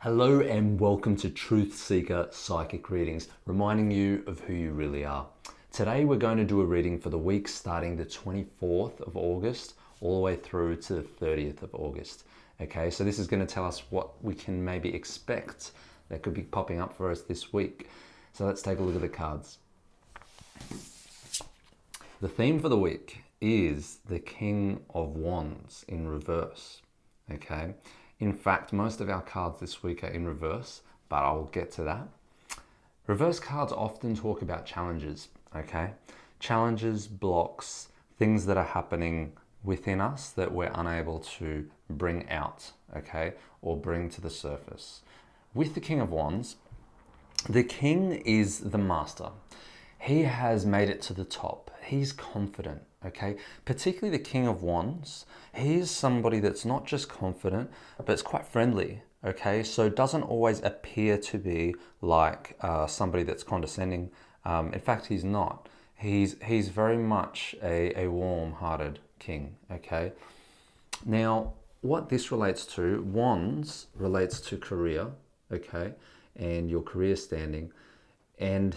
Hello and welcome to Truth Seeker Psychic Readings, reminding you of who you really are. Today we're going to do a reading for the week starting the 24th of August all the way through to the 30th of August. Okay, so this is going to tell us what we can maybe expect that could be popping up for us this week. So let's take a look at the cards. The theme for the week is the King of Wands in reverse. Okay. In fact, most of our cards this week are in reverse, but I'll get to that. Reverse cards often talk about challenges, okay? Challenges, blocks, things that are happening within us that we're unable to bring out, okay? Or bring to the surface. With the King of Wands, the King is the master. He has made it to the top. He's confident, okay? Particularly the King of Wands. He is somebody that's not just confident, but it's quite friendly, okay? So doesn't always appear to be like somebody that's condescending. In fact, he's not. He's very much a warm-hearted king, okay? Now, what this relates to, Wands relates to career, okay? And your career standing. And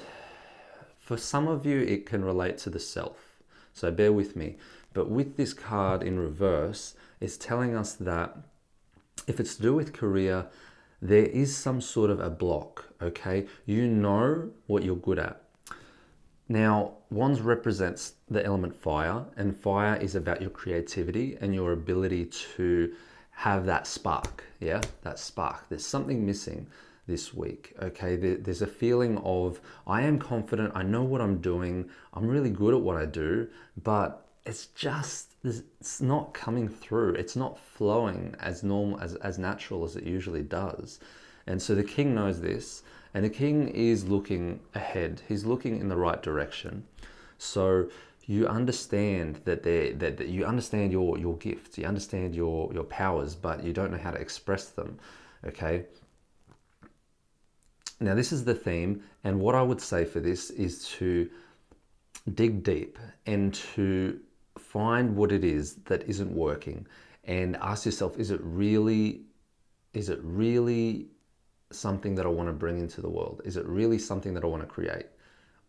for some of you, it can relate to the self. So bear with me. But with this card in reverse, it's telling us that if it's to do with career, there is some sort of a block, okay? You know what you're good at. Now, Wands represents the element fire, and fire is about your creativity and your ability to have that spark, yeah? That spark. There's something missing this week, okay? There's a feeling of, I am confident, I know what I'm doing, I'm really good at what I do, but it's not coming through. It's not flowing as normal, as natural as it usually does. And so the king knows this, and the king is looking ahead. He's looking in the right direction. So you understand that you understand your gifts, you understand your powers, but you don't know how to express them, okay? Now, this is the theme, and what I would say for this is to dig deep and to find what it is that isn't working and ask yourself, is it really something that I want to bring into the world? Is it really something that I want to create?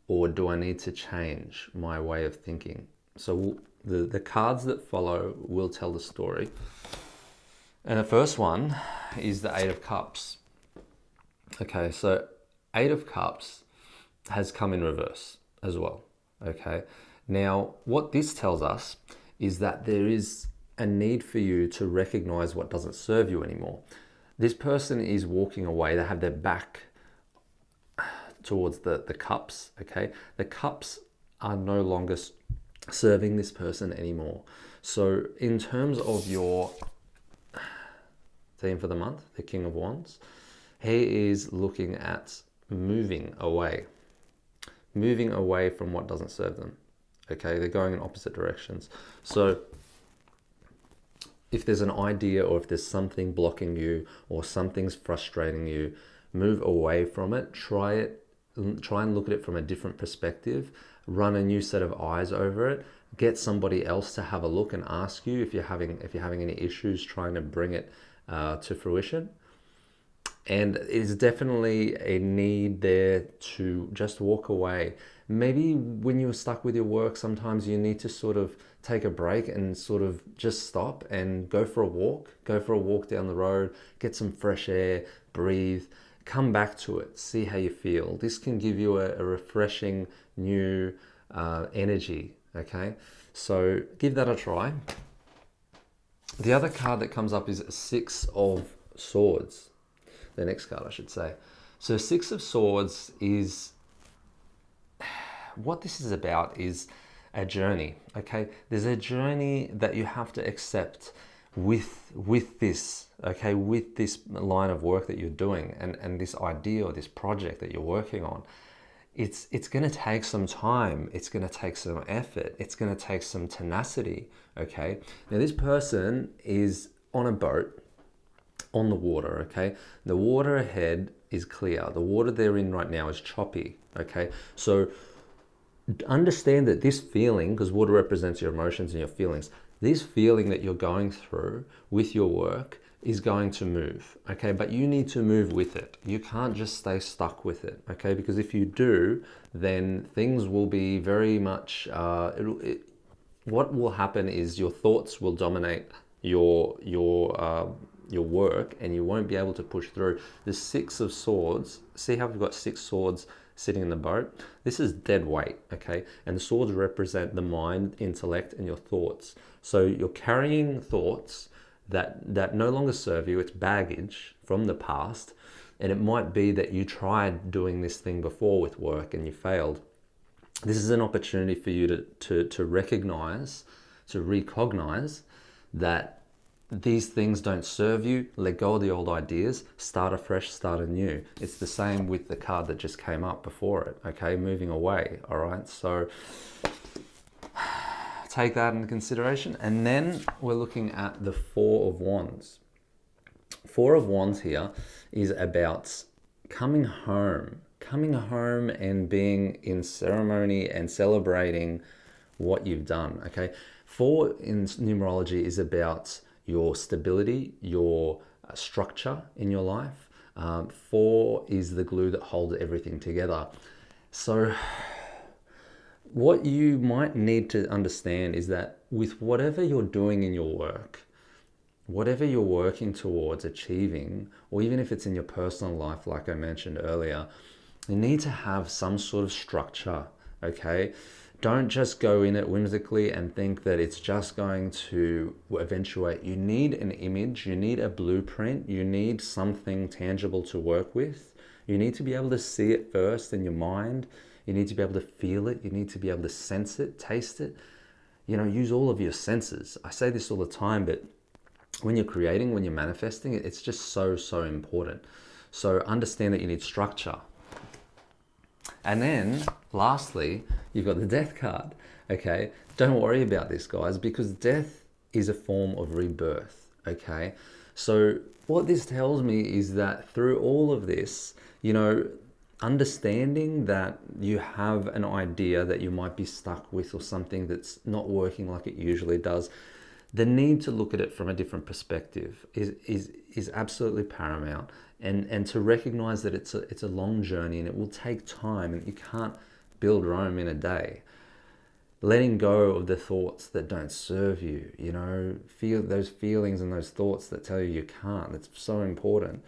Or do I need to change my way of thinking? So the cards that follow will tell the story. And the first one is the Eight of Cups. Okay, so Eight of Cups has come in reverse as well, okay? Now, what this tells us is that there is a need for you to recognize what doesn't serve you anymore. This person is walking away. They have their back towards the cups, okay? The cups are no longer serving this person anymore. So in terms of your theme for the month, the King of Wands, he is looking at moving away from what doesn't serve them. Okay, they're going in opposite directions. So if there's an idea or if there's something blocking you or something's frustrating you, move away from it. Try and look at it from a different perspective. Run a new set of eyes over it. Get somebody else to have a look and ask you if you're having any issues trying to bring it to fruition. And it's definitely a need there to just walk away. Maybe when you're stuck with your work, sometimes you need to sort of take a break and sort of just stop and go for a walk down the road, get some fresh air, breathe, come back to it, see how you feel. This can give you a refreshing new energy, okay? So give that a try. The other card that comes up is Six of Swords. The next card, I should say. So Six of Swords is, what this is about is a journey, okay? There's a journey that you have to accept with this, okay? With this line of work that you're doing and this idea or this project that you're working on. It's going to take some time. It's going to take some effort. It's going to take some tenacity, okay? Now this person is on a boat, on the water, okay? The water ahead is clear. The water they're in right now is choppy, okay? So understand that this feeling, because water represents your emotions and your feelings, this feeling that you're going through with your work is going to move, okay? But you need to move with it. You can't just stay stuck with it, okay? Because if you do, then things will be very much, what will happen is your thoughts will dominate your work, and you won't be able to push through. The Six of Swords, see how we've got 6 swords sitting in the boat? This is dead weight, okay? And the swords represent the mind, intellect, and your thoughts. So you're carrying thoughts that no longer serve you. It's baggage from the past. And it might be that you tried doing this thing before with work and you failed. This is an opportunity for you to recognize, to recognize that these things don't serve you. Let go of the old ideas, start afresh, start anew. It's the same with the card that just came up before it, okay? Moving away, all right? So take that into consideration. And then we're looking at the Four of Wands. Four of Wands here is about coming home and being in ceremony and celebrating what you've done, okay? Four in numerology is about your stability, your structure in your life. Four is the glue that holds everything together. So what you might need to understand is that with whatever you're doing in your work, whatever you're working towards achieving, or even if it's in your personal life, like I mentioned earlier, you need to have some sort of structure, okay? Don't just go in it whimsically and think that it's just going to eventuate. You need an image, you need a blueprint, you need something tangible to work with. You need to be able to see it first in your mind. You need to be able to feel it. You need to be able to sense it, taste it. You know, use all of your senses. I say this all the time, but when you're creating, when you're manifesting, it's just so important. So understand that you need structure. And then lastly, you've got the Death card, okay? Don't worry about this, guys, because death is a form of rebirth, okay? So what this tells me is that through all of this, you know, understanding that you have an idea that you might be stuck with or something that's not working like it usually does, the need to look at it from a different perspective is absolutely paramount. And to recognize that it's a long journey and it will take time and you can't build Rome in a day. Letting go of the thoughts that don't serve you, you know, feel those feelings and those thoughts that tell you you can't. It's so important.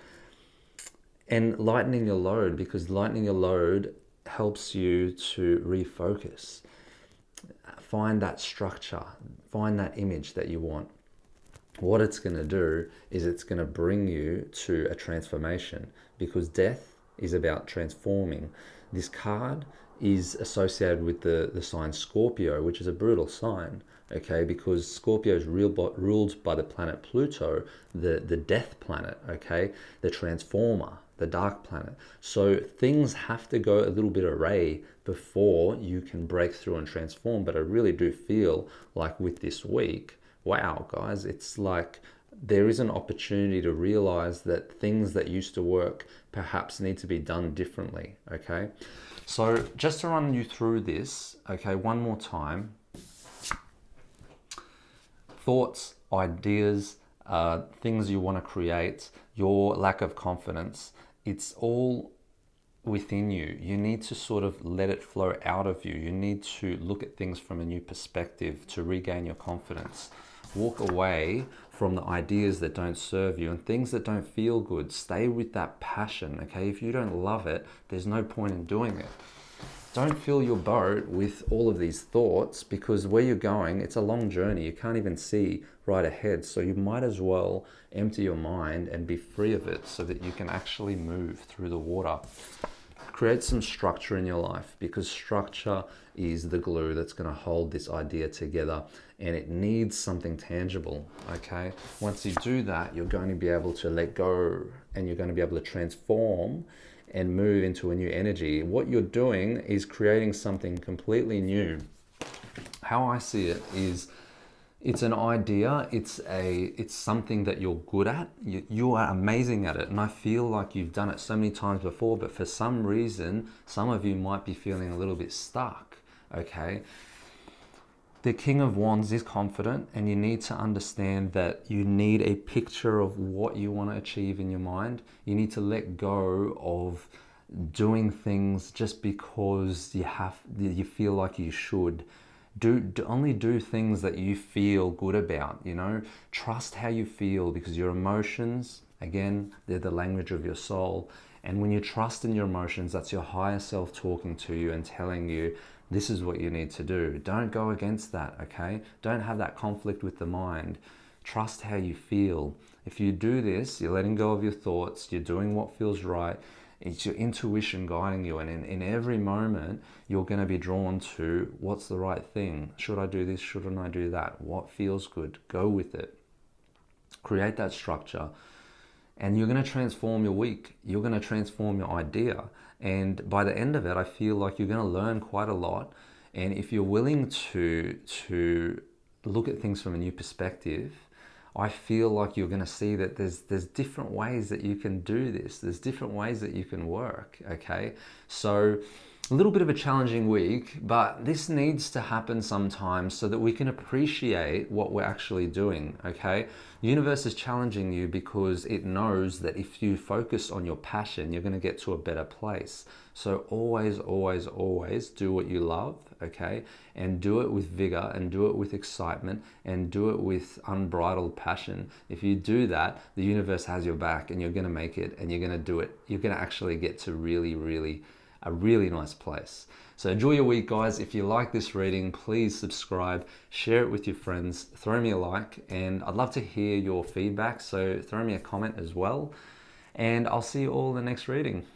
And lightening your load, because lightening your load helps you to refocus. Find that structure, find that image that you want. What it's going to do is it's going to bring you to a transformation, because death is about transforming. This card is associated with the sign Scorpio, which is a brutal sign, okay, because Scorpio is ruled by the planet Pluto, the death planet, okay, the transformer, the dark planet. So things have to go a little bit array before you can break through and transform. But I really do feel like with this week, wow, guys, it's like there is an opportunity to realize that things that used to work perhaps need to be done differently, okay? So just to run you through this, okay, one more time. Thoughts, ideas, things you want to create, your lack of confidence, it's all within you. You need to sort of let it flow out of you. You need to look at things from a new perspective to regain your confidence. Walk away from the ideas that don't serve you and things that don't feel good. Stay with that passion, okay? If you don't love it, there's no point in doing it. Don't fill your boat with all of these thoughts, because where you're going, it's a long journey. You can't even see right ahead. So you might as well empty your mind and be free of it so that you can actually move through the water. Create some structure in your life, because structure is the glue that's going to hold this idea together, and it needs something tangible, okay? Once you do that, you're going to be able to let go, and you're going to be able to transform and move into a new energy. What you're doing is creating something completely new. How I see it is, it's an idea, it's something that you're good at, you are amazing at it, and I feel like you've done it so many times before, but for some reason, some of you might be feeling a little bit stuck, okay? The King of Wands is confident, and you need to understand that you need a picture of what you want to achieve in your mind. You need to let go of doing things just because you feel like you should. Only do things that you feel good about, you know. Trust how you feel, because your emotions, again, they're the language of your soul. And when you trust in your emotions, that's your higher self talking to you and telling you this is what you need to do. Don't go against that, okay? Don't have that conflict with the mind. Trust how you feel. If you do this, you're letting go of your thoughts, you're doing what feels right. It's your intuition guiding you, and in every moment you're going to be drawn to what's the right thing. Should I do this? Shouldn't I do that? What feels good? Go with it. Create that structure, and you're going to transform your week. You're going to transform your idea, and by the end of it, I feel like you're going to learn quite a lot. And if you're willing to look at things from a new perspective, I feel like you're going to see that there's different ways that you can do this. There's different ways that you can work, okay? So a little bit of a challenging week, but this needs to happen sometimes so that we can appreciate what we're actually doing, okay? The universe is challenging you because it knows that if you focus on your passion, you're going to get to a better place. So always, always, always do what you love, okay? And do it with vigor, and do it with excitement, and do it with unbridled passion. If you do that, the universe has your back, and you're going to make it, and you're going to do it. You're going to actually get to a really nice place. So enjoy your week, guys. If you like this reading, please subscribe, share it with your friends, throw me a like, and I'd love to hear your feedback. So throw me a comment as well, and I'll see you all in the next reading.